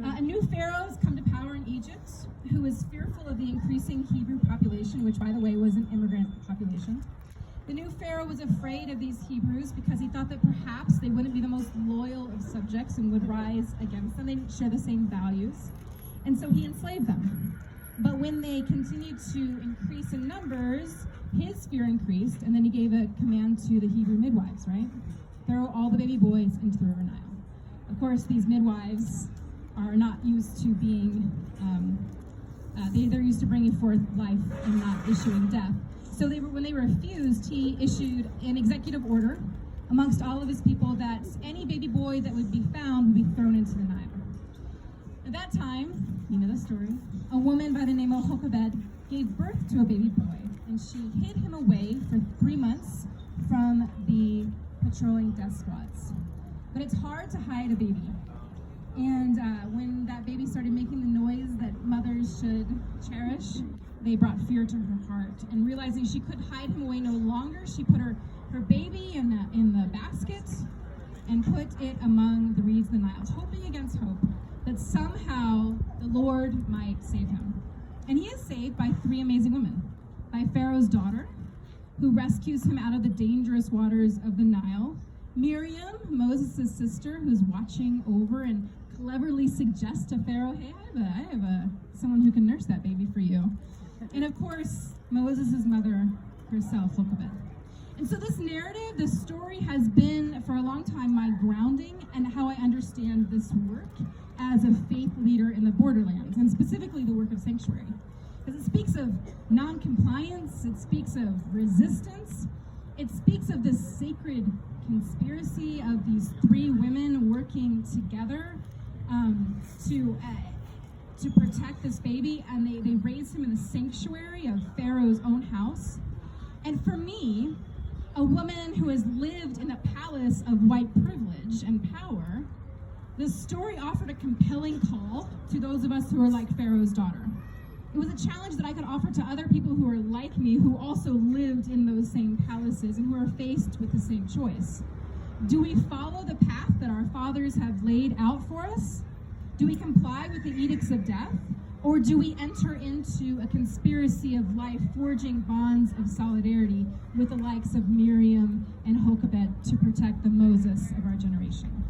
A new pharaoh has come to power in Egypt who is fearful of the increasing Hebrew population, which, by the way, was an immigrant population. The new pharaoh was afraid of these Hebrews because he thought that perhaps they wouldn't be the most loyal of subjects and would rise against them. They didn't share the same values. And so he enslaved them. But when they continued to increase in numbers, his fear increased, and then he gave a command to the Hebrew midwives, right? Throw all the baby boys into the river Nile. Of course, these midwives are not used to being, they're used to bringing forth life and not issuing death. So when they refused, he issued an executive order amongst all of his people that any baby boy that would be found would be thrown into the Nile. At that time, you know the story, a woman by the name of Jochebed gave birth to a baby boy, and she hid him away for 3 months from the patrolling death squads. But it's hard to hide a baby. And when that baby started making the noise that mothers should cherish, they brought fear to her heart. And realizing she could hide him away no longer, she put her baby in the basket and put it among the reeds of the Nile, hoping against hope that somehow the Lord might save him. And he is saved by 3 amazing women. By Pharaoh's daughter, who rescues him out of the dangerous waters of the Nile. Miriam, Moses' sister, who's watching over and cleverly suggests to Pharaoh, hey, I have someone who can nurse that baby for you. And of course, Moses' mother herself, Jochebed. And so this narrative, this story has been for a long time my grounding and how I understand this work as a faith leader in the borderlands, and specifically the work of sanctuary. Because it speaks of non-compliance, it speaks of resistance, it speaks of this sacred conspiracy of these 3 women working together to protect this baby, and they raised him in the sanctuary of Pharaoh's own house. And for me, a woman who has lived in a palace of white privilege and power, this story offered a compelling call to those of us who are like Pharaoh's daughter. It was a challenge that I could offer to other people who are like me, who also lived in those same palaces and who are faced with the same choice. Do we follow the path that our fathers have laid out for us? Do we comply with the edicts of death? Or do we enter into a conspiracy of life, forging bonds of solidarity with the likes of Miriam and Jochebed to protect the Moses of our generation?